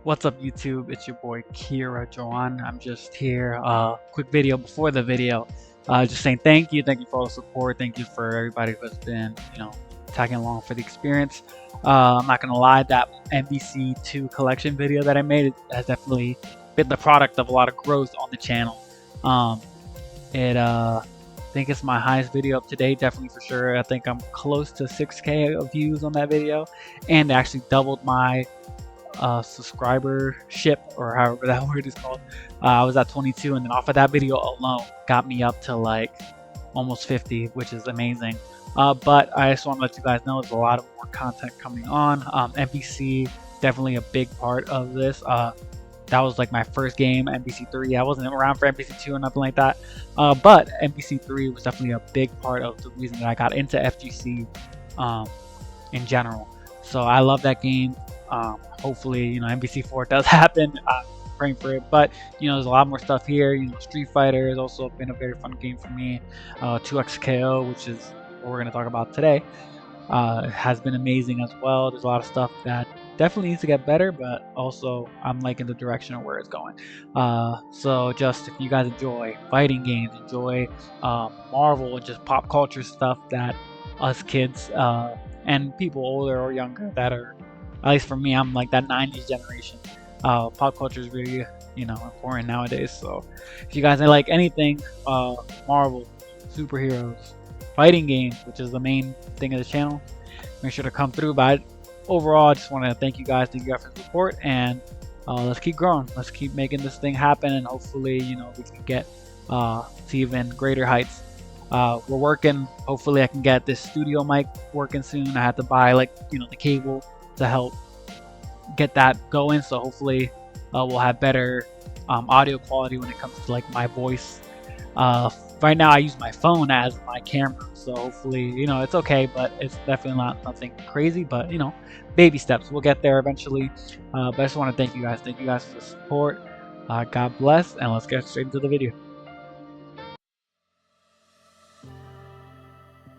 What's up, YouTube? It's your boy Kira Joan. I'm just here. Quick video before the video. Just saying thank you. Thank you for all the support. Thank you for everybody who has been, tagging along for the experience. I'm not gonna lie, that MVC2 collection video that I made has definitely been the product of a lot of growth on the channel. Um, I think it's my highest video up to date, definitely for sure. I think I'm close to 6K of views on that video, and it actually doubled my subscribership, or however that word is called. I was at 22, and then off of that video alone got me up to like almost 50, which is amazing. But I just want to let you guys know there's a lot of more content coming on. MVC definitely a big part of this. That was like my first game, MVC3. I wasn't around for MVC2 or nothing like that, but MVC3 was definitely a big part of the reason that I got into FGC in general. So I love that game. Hopefully, MVC4 does happen. I'm praying for it. But there's a lot more stuff here. Street Fighter has also been a very fun game for me. 2XKO, which is what we're gonna talk about today, has been amazing as well. There's a lot of stuff that definitely needs to get better, but also I'm liking the direction of where it's going. So just if you guys enjoy fighting games, enjoy Marvel and just pop culture stuff that us kids and people older or younger that are, at least for me, I'm like that 90s generation. Pop culture is really, important nowadays. So if you guys like anything, Marvel, superheroes, fighting games, which is the main thing of the channel, make sure to come through. But overall, I just want to thank you guys for the support, and let's keep growing. Let's keep making this thing happen, and hopefully, we can get to even greater heights. We're working. Hopefully, I can get this studio mic working soon. I had to buy the cable to help get that going. So hopefully, we'll have better audio quality when it comes to like my voice. Right now, I use my phone as my camera, so hopefully, it's okay. But it's definitely not nothing crazy. But baby steps. We'll get there eventually. But I just want to thank you guys. Thank you guys for the support. God bless, and let's get straight into the video.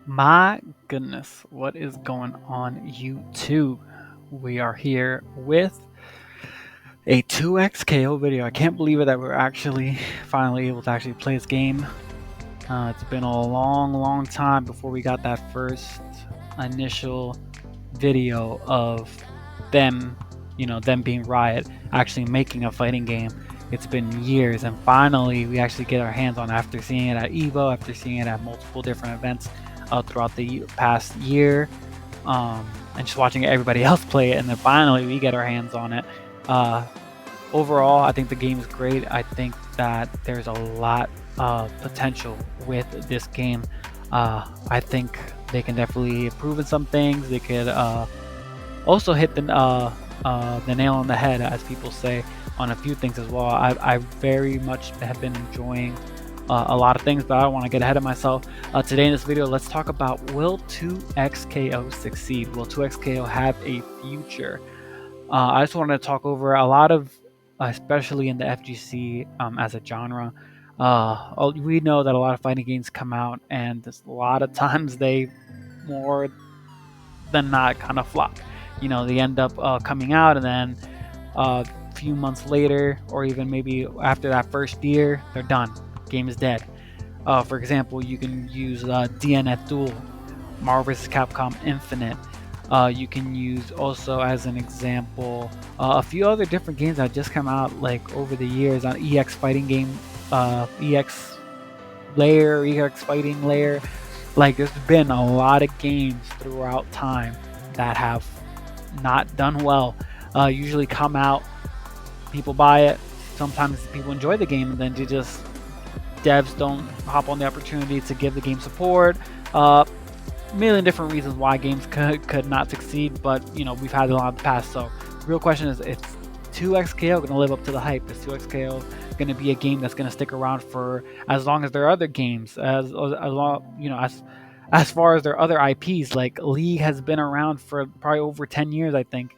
My goodness, what is going on YouTube? We are here with a 2XKO video. I can't believe it that we're actually finally able to actually play this game. It's been a long time before we got that first initial video of them, them being Riot, actually making a fighting game. It's been years, and finally we actually get our hands on it after seeing it at EVO, after seeing it at multiple different events throughout the past year, and just watching everybody else play it, and then finally we get our hands on it. Overall, I think the game is great. I think that there's a lot of potential with this game. I think they can definitely improve in some things. They could also hit the nail on the head, as people say, on a few things as well. I very much have been enjoying a lot of things, but I don't want to get ahead of myself. Today in this video, let's talk about, will 2XKO succeed? Will 2XKO have a future? I just wanted to talk over a lot of, especially in the FGC as a genre. We know that a lot of fighting games come out, and a lot of times they more than not kind of flop. They end up coming out, and then a few months later, or even maybe after that first year, they're done. Game is dead. For example, you can use DNF Duel, Marvel vs. Capcom Infinite. You can use also as an example a few other different games that just come out like over the years on EX Fighting Game, EX Layer, EX Fighting Layer. Like, there's been a lot of games throughout time that have not done well. Usually come out, people buy it, sometimes people enjoy the game, and then devs don't hop on the opportunity to give the game support. Million different reasons why games could not succeed, but we've had a lot in the past. So the real question is 2XKO going to live up to the hype? Is 2XKO going to be a game that's going to stick around for as long as there are other games, as long, as far as their other IPs? Like League has been around for probably over 10 years, I think,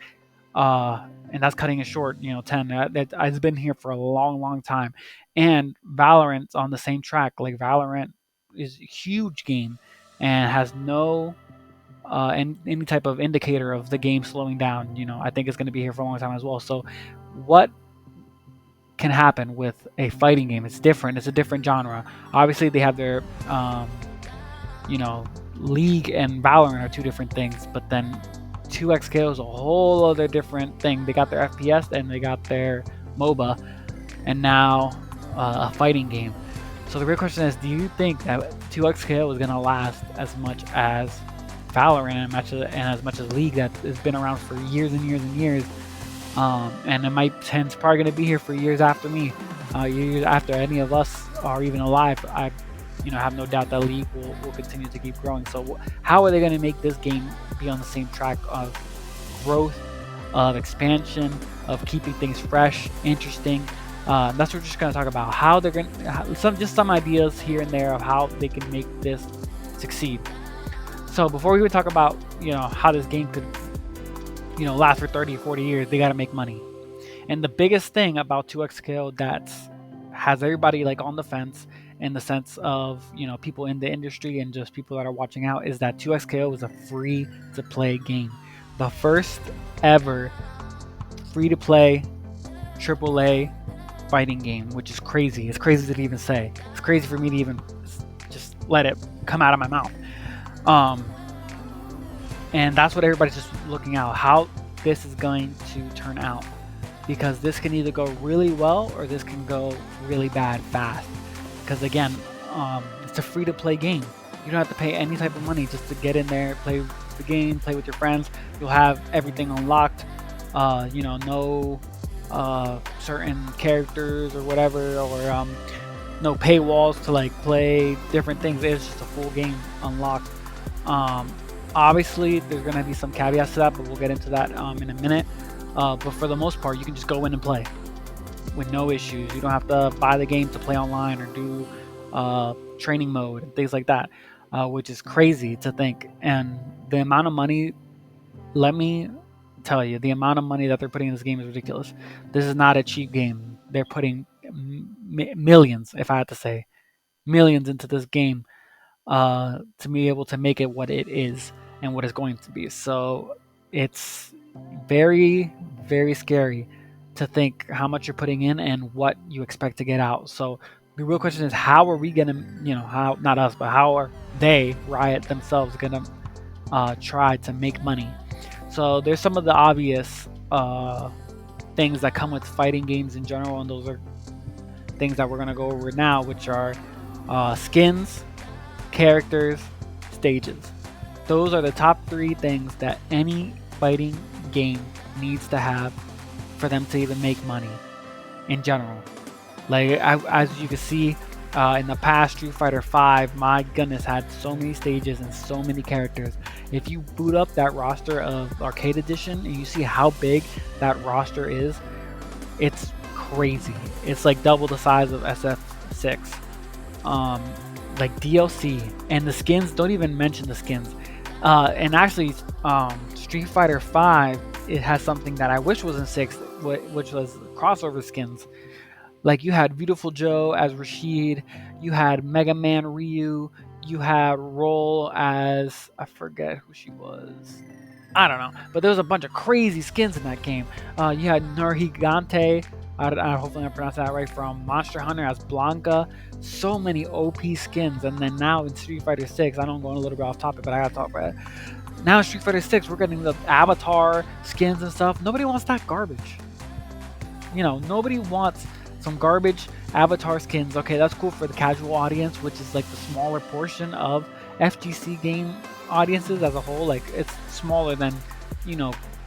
and that's cutting it short. 10. It's been here for a long time. And Valorant's on the same track. Like, Valorant is a huge game and has no and any type of indicator of the game slowing down, I think it's going to be here for a long time as well. So, what can happen with a fighting game? It's different. It's a different genre. Obviously, they have their, you know, League and Valorant are two different things, but then 2XKO is a whole other different thing. They got their FPS and they got their MOBA, and now a fighting game. So the real question is, do you think that 2XKO is going to last as much as Valorant and as much as League that has been around for years and years and years? And it's probably going to be here for years after me, years after any of us are even alive. I have no doubt that League will continue to keep growing. So how are they going to make this game be on the same track of growth, of expansion, of keeping things fresh, interesting? That's what we're just going to talk about. How they're going to some ideas here and there of how they can make this succeed. So before we even talk about how this game could last for 30, 40 years, they got to make money. And the biggest thing about 2XKO that has everybody like on the fence in the sense of people in the industry and just people that are watching out is that 2XKO is a free to play game, the first ever free to play AAA fighting game, which is crazy. It's crazy to even say. It's crazy for me to even just let it come out of my mouth. And that's what everybody's just looking out, how this is going to turn out, because this can either go really well or this can go really bad fast. Because again, it's a free to play game. You don't have to pay any type of money just to get in there, play the game, play with your friends. You'll have everything unlocked. No certain characters or whatever, or no paywalls to like play different things. It's just a full game unlocked. Obviously, there's going to be some caveats to that, but we'll get into that in a minute. But for the most part, you can just go in and play with no issues. You don't have to buy the game to play online or do training mode and things like that, which is crazy to think. And the amount of money, let me tell you, the amount of money that they're putting in this game is ridiculous. This is not a cheap game. They're putting millions, if I had to say, millions into this game to be able to make it what it is and what it's going to be. So it's very, very scary to think how much you're putting in and what you expect to get out. So the real question is, how are we gonna, how, not us, but how are they, Riot themselves, gonna try to make money? So there's some of the obvious things that come with fighting games in general, and those are things that we're gonna go over now, which are skins, characters, stages. Those are the top 3 things that any fighting game needs to have for them to even make money in general. Like as you can see in the past, Street Fighter V, my goodness, had so many stages and so many characters. If you boot up that roster of Arcade Edition and you see how big that roster is, it's crazy. It's like double the size of SF6. Like DLC and the skins, don't even mention the skins. And actually, Street Fighter V, it has something that I wish was in 6, which was crossover skins. Like you had Beautiful Joe as Rashid, you had Mega Man Ryu, you had Roll as, I forget who she was. I don't know, but there was a bunch of crazy skins in that game. You had Nurhigante, hopefully I pronounced that right, from Monster Hunter as Blanca. So many OP skins, and then now in Street Fighter 6, I know I'm going a little bit off topic, but I gotta talk about it. Now in Street Fighter 6, we're getting the avatar skins and stuff. Nobody wants that garbage. Nobody wants some garbage avatar skins. Okay, that's cool for the casual audience, which is like the smaller portion of FGC game audiences as a whole. Like it's smaller than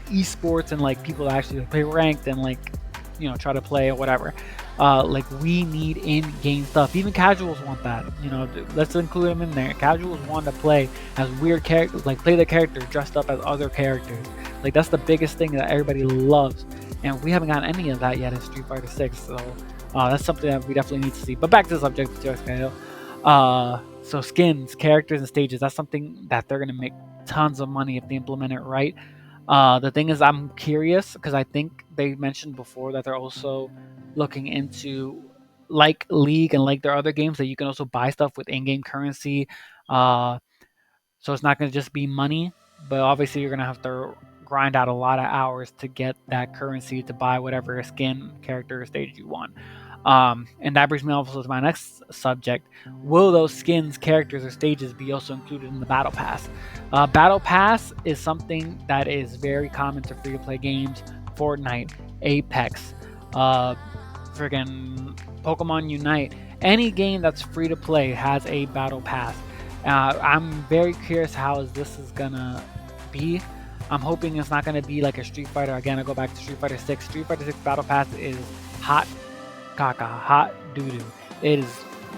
esports and like people that actually play ranked and like try to play or whatever. Like we need in-game stuff. Even casuals want that. Let's include them in there. Casuals want to play as weird characters, like play the character dressed up as other characters. Like that's the biggest thing that everybody loves, and we haven't gotten any of that yet in Street Fighter 6. So that's something that we definitely need to see. But back to the subject of 2XKO. So skins, characters, and stages. That's something that they're gonna make tons of money if they implement it right. The thing is, I'm curious because I think they mentioned before that they're also looking into, like League and like their other games, that you can also buy stuff with in-game currency. So it's not going to just be money, but obviously you're gonna have to grind out a lot of hours to get that currency to buy whatever skin, character, or stage you want. And that brings me also to my next subject. Will those skins, characters, or stages be also included in the Battle Pass? Battle Pass is something that is very common to free to play games. Fortnite, Apex, uh, friggin' Pokemon Unite. Any game that's free to play has a Battle Pass. I'm very curious how this is gonna be. I'm hoping it's not gonna be like a Street Fighter. Again, I go back to Street Fighter 6. Street Fighter 6 Battle Pass is hot caca, hot doo doo. It is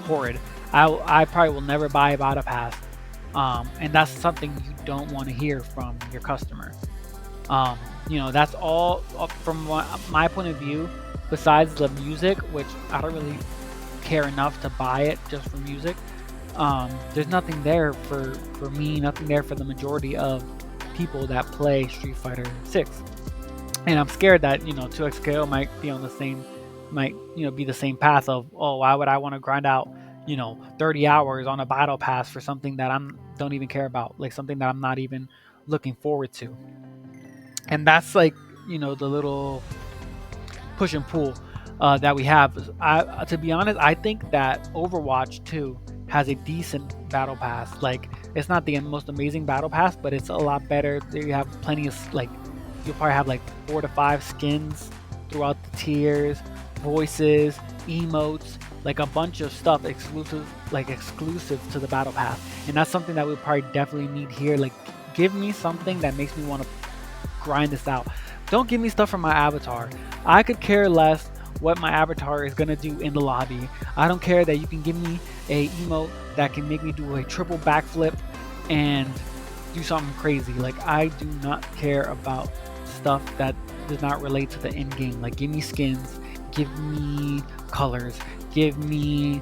horrid. I probably will never buy a Battle Pass, and that's something you don't want to hear from your customer. That's all from my point of view. Besides the music, which I don't really care enough to buy it just for music, there's nothing there for me, nothing there for the majority of people that play Street Fighter 6. And I'm scared that 2XKO might be on the same, might be the same path of, oh, why would I want to grind out 30 hours on a battle pass for something that I'm don't even care about, like something that I'm not even looking forward to. And that's like the little push and pull that we have. To be honest, I think that Overwatch 2 has a decent battle pass. Like, it's not the most amazing battle pass, but it's a lot better. You have plenty of like, you'll probably have like 4 to 5 skins throughout the tiers, voices, emotes, like a bunch of stuff exclusive to the battle pass. And that's something that we probably definitely need here. Like, give me something that makes me want to grind this out. Don't give me stuff from my avatar. I could care less what my avatar is gonna do in the lobby. I don't care that you can give me a emote that can make me do a triple backflip and do something crazy. Like, I do not care about stuff that does not relate to the end game. Like, give me skins, give me colors, give me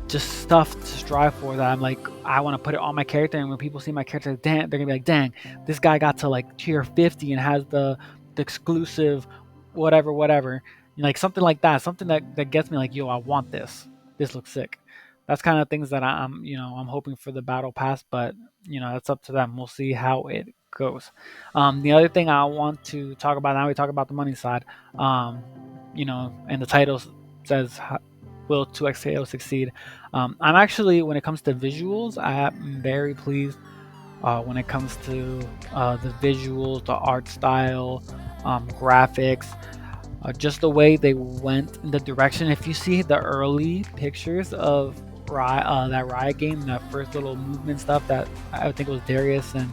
just stuff to strive for that I'm like, I want to put it on my character. And when people see my character, they're gonna be like, dang, this guy got to like tier 50 and has the exclusive whatever, like something like that, something that gets me like, yo, I want this looks sick. That's kind of things that I'm hoping for the battle pass, but it's up to them. We'll see how it goes. The other thing I want to talk about, now we talk about the money side, and the title says, will 2XKO succeed? I'm actually, when it comes to visuals, I'm very pleased when it comes to the visuals, the art style, graphics, just the way they went in the direction. If you see the early pictures of that Riot game, that first little movement stuff that I think it was Darius and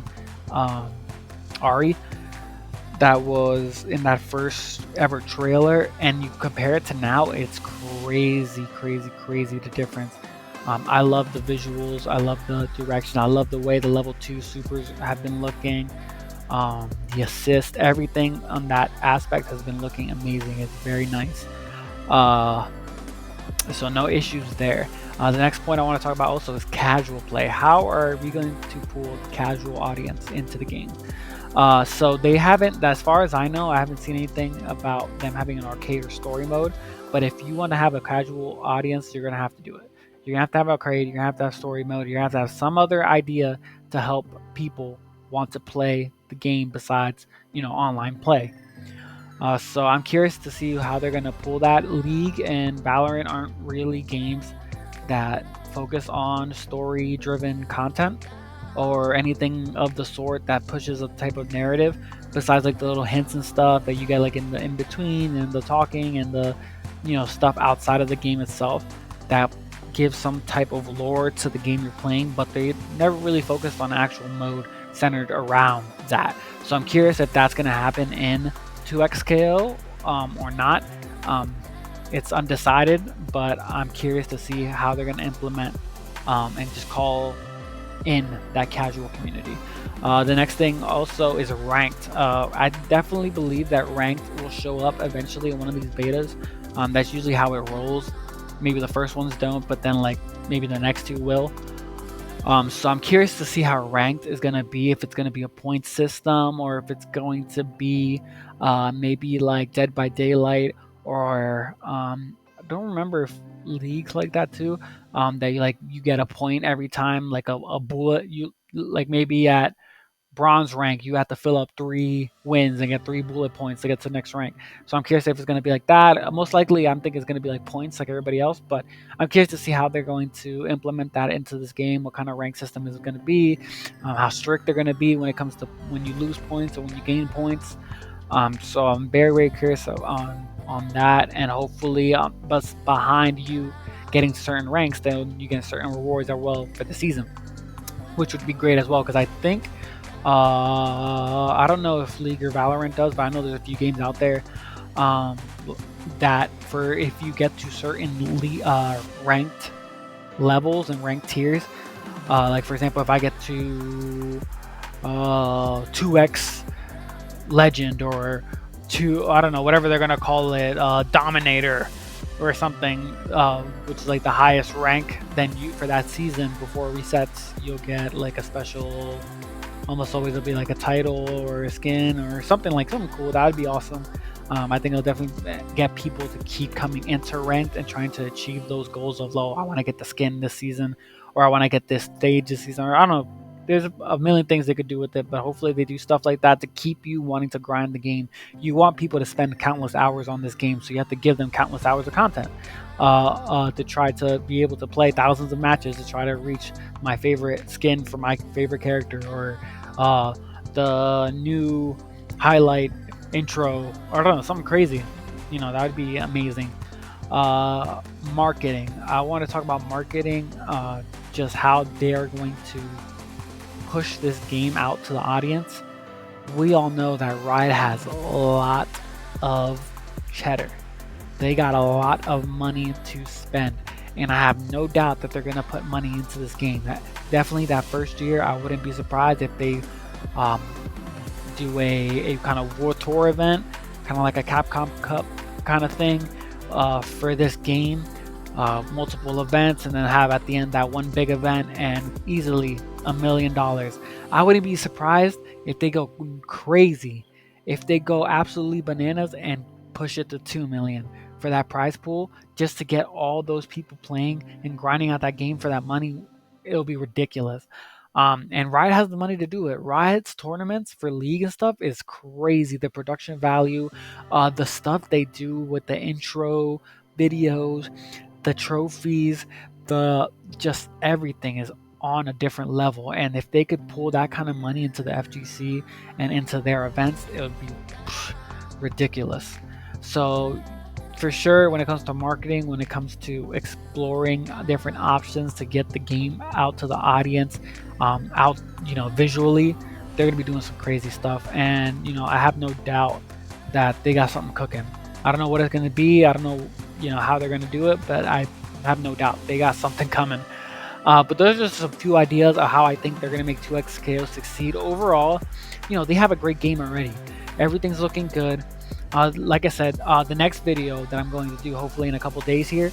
Ari, that was in that first ever trailer, and you compare it to now, it's crazy the difference. I love the visuals, I love the direction, I love the way the level 2 supers have been looking. The assist, everything on that aspect has been looking amazing. It's very nice. So no issues there. The next point I want to talk about also is casual play. How are we going to pull the casual audience into the game? So they haven't, as far as I know, I haven't seen anything about them having an arcade or story mode. But if you want to have a casual audience, you're gonna have to do it. You're gonna have to have arcade. You're gonna have to have story mode. You're gonna have to have some other idea to help people want to play the game besides online play. So I'm curious to see how they're gonna pull that. League and Valorant aren't really games that focus on story-driven content or anything of the sort that pushes a type of narrative, besides like the little hints and stuff that you get like in the in between and the talking and the stuff outside of the game itself that gives some type of lore to the game you're playing, but they never really focused on actual mode centered around that. So I'm curious if that's going to happen in 2XKO or not. It's undecided, but I'm curious to see how they're going to implement and just call in that casual community. The next thing also is ranked. I definitely believe that ranked will show up eventually in one of these betas. That's usually how it rolls. Maybe the first ones don't, but then like maybe the next two will. So I'm curious to see how ranked is going to be, if it's going to be a point system or if it's going to be maybe like Dead by Daylight, or I don't remember if leagues like that too, that you get a point every time, like a bullet, you like maybe at bronze rank, you have to fill up 3 wins and get 3 bullet points to get to the next rank. So I'm curious if it's going to be like that. Most likely, I'm thinking it's going to be like points like everybody else, but I'm curious to see how they're going to implement that into this game. What kind of rank system is it going to be? How strict they're going to be when it comes to when you lose points or when you gain points. So I'm very, very curious on that, and hopefully, but behind you getting certain ranks, then you get certain rewards as well for the season, which would be great as well. Because I think I don't know if League or Valorant does, but I know there's a few games out there um, that for if you get to certain ranked levels and ranked tiers, like for example, if I get to 2x legend or I don't know, whatever they're gonna call it, dominator or something, which is like the highest rank, then you for that season before it resets, you'll get like a special. Almost always it'll be like a title or a skin or something cool. That would be awesome. I think it'll definitely get people to keep coming into ranked and trying to achieve those goals of, I want to get the skin this season, or I want to get this stage this season, or I don't know. There's a million things they could do with it, but hopefully they do stuff like that to keep you wanting to grind the game. You want people to spend countless hours on this game, so you have to give them countless hours of content to try to be able to play thousands of matches to try to reach my favorite skin for my favorite character, or the new highlight intro, or I don't know, something crazy. That would be amazing. Marketing. I want to talk about marketing, just how they're going to push this game out to the audience. We all know that Riot has a lot of cheddar. They got a lot of money to spend, and I have no doubt that they're going to put money into this game. Definitely that first year, I wouldn't be surprised if they do a kind of World Tour event, kind of like a Capcom Cup kind of thing for this game. Multiple events, and then have at the end that one big event and easily $1 million. I wouldn't be surprised if they go crazy, if they go absolutely bananas and push it to 2 million for that prize pool, just to get all those people playing and grinding out that game for that money. It'll be ridiculous. And Riot has the money to do it. Riot's tournaments for League and stuff is crazy. The production value, the stuff they do with the intro videos, the trophies, the just everything is on a different level. And if they could pull that kind of money into the FGC and into their events, it would be ridiculous. So for sure, when it comes to marketing, when it comes to exploring different options to get the game out to the audience, out visually, they're gonna be doing some crazy stuff. And I have no doubt that they got something cooking. I don't know what it's gonna be. I don't know how they're gonna do it, but I have no doubt they got something coming. But those are just a few ideas of how I think they're gonna make 2XKO succeed. Overall, they have a great game already. Everything's looking good. Like I said, the next video that I'm going to do, hopefully in a couple days here,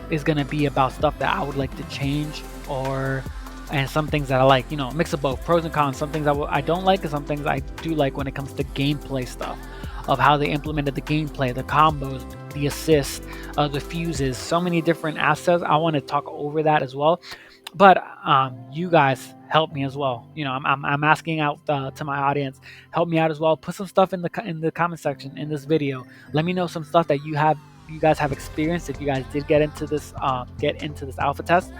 is gonna be about stuff that I would like to change, and some things that I like. Mix of both, pros and cons. Some things I don't like, and some things I do like when it comes to gameplay stuff, of how they implemented the gameplay, the combos, the assists, the fuses, so many different assets. I want to talk over that as well. But you guys help me as well. I'm asking out to my audience, help me out as well. Put some stuff in the comment section in this video. Let me know some stuff that you guys have experienced. If you guys did get into this alpha test,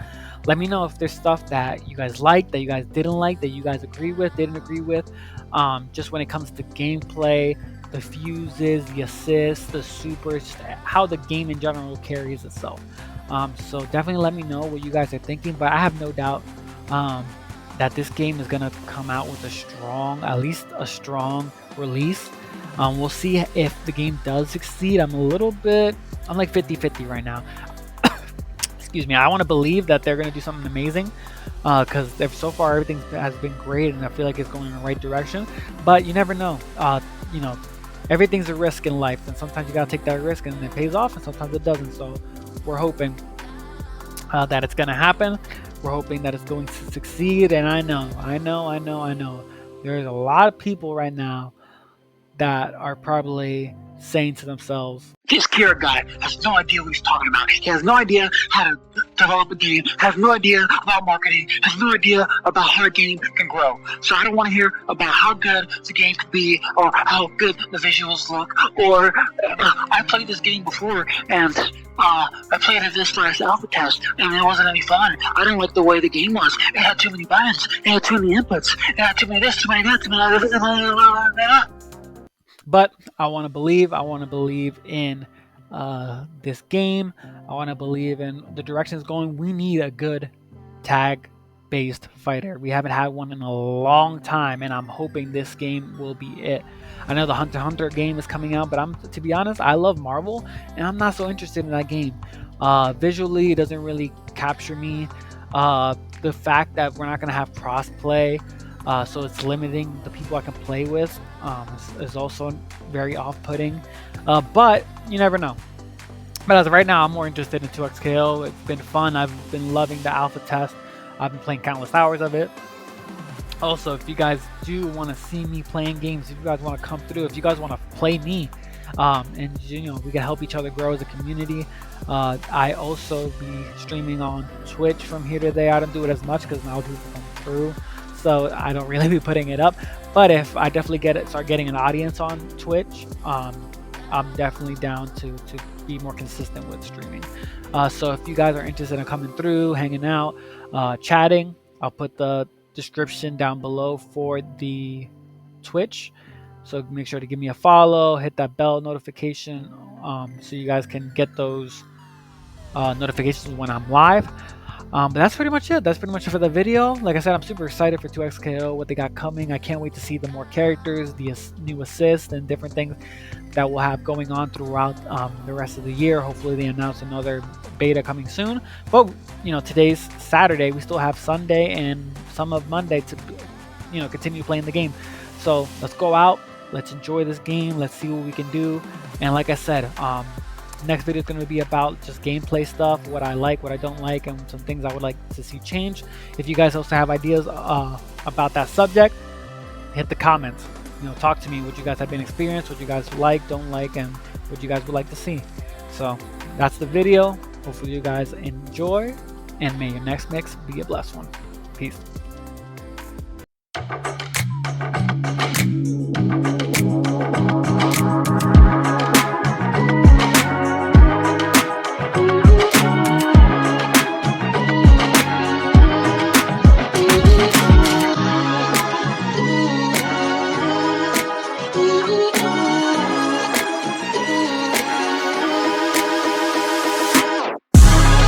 let me know if there's stuff that you guys like, that you guys didn't like, that you guys didn't agree with. Just when it comes to gameplay, the fuses, the assists, the supers, how the game in general carries itself. So definitely let me know what you guys are thinking. But I have no doubt that this game is gonna come out with at least a strong release. We'll see if the game does succeed. I'm like 50-50 right now. Excuse me. I want to believe that they're gonna do something amazing, because so far everything has been great, and I feel like it's going in the right direction. But you never know. Everything's a risk in life, and sometimes you gotta take that risk, and it pays off, and sometimes it doesn't. So we're hoping that it's gonna happen. We're hoping that it's going to succeed. And I know. There's a lot of people right now that are probably saying to themselves, "This Kira guy has no idea what he's talking about. He has no idea how to develop a game, has no idea about marketing, has no idea about how a game can grow. So I don't want to hear about how good the game could be or how good the visuals look. Or I played this game before and I played it this last alpha test and it wasn't any fun. I didn't like the way the game was. It had too many buttons. It had too many inputs. It had too many this, too many that, too many that. But I want to believe in this game. I want to believe in the direction it's going. We need a good tag based fighter. We haven't had one in a long time, and I'm hoping this game will be it. I know the Hunter x Hunter game is coming out, but to be honest, I love Marvel and I'm not so interested in that game. Visually, it doesn't really capture me. The fact that we're not going to have cross play, so it's limiting the people I can play with, is also very off-putting. But you never know. But as of right now, I'm more interested in 2XKO. It's been fun. I've been loving the alpha test. I've been playing countless hours of it. Also, if you guys do want to see me playing games, if you guys want to come through, if you guys want to play me, and we can help each other grow as a community. I also be streaming on Twitch from here to there. I don't do it as much because now people come through, so I don't really be putting it up. But if I definitely start getting an audience on Twitch, I'm definitely down to be more consistent with streaming. So if you guys are interested in coming through, hanging out, chatting, I'll put the description down below for the Twitch. So make sure to give me a follow, hit that bell notification, so you guys can get those notifications when I'm live. But that's pretty much it. That's pretty much it for the video. Like I said, I'm super excited for 2XKO, what they got coming. I can't wait to see the more characters, the new assists, and different things that we'll have going on throughout the rest of the year. Hopefully they announce another beta coming soon. But today's Saturday. We still have Sunday and some of Monday to continue playing the game. So let's go out. Let's enjoy this game. Let's see what we can do. And like I said, next video is going to be about just gameplay stuff, what I like, what I don't like, and some things I would like to see change. If you guys also have ideas about that subject, hit the comments. Talk to me what you guys have been experienced, what you guys like, don't like, and what you guys would like to see. So that's the video. Hopefully you guys enjoy, and may your next mix be a blessed one. Peace.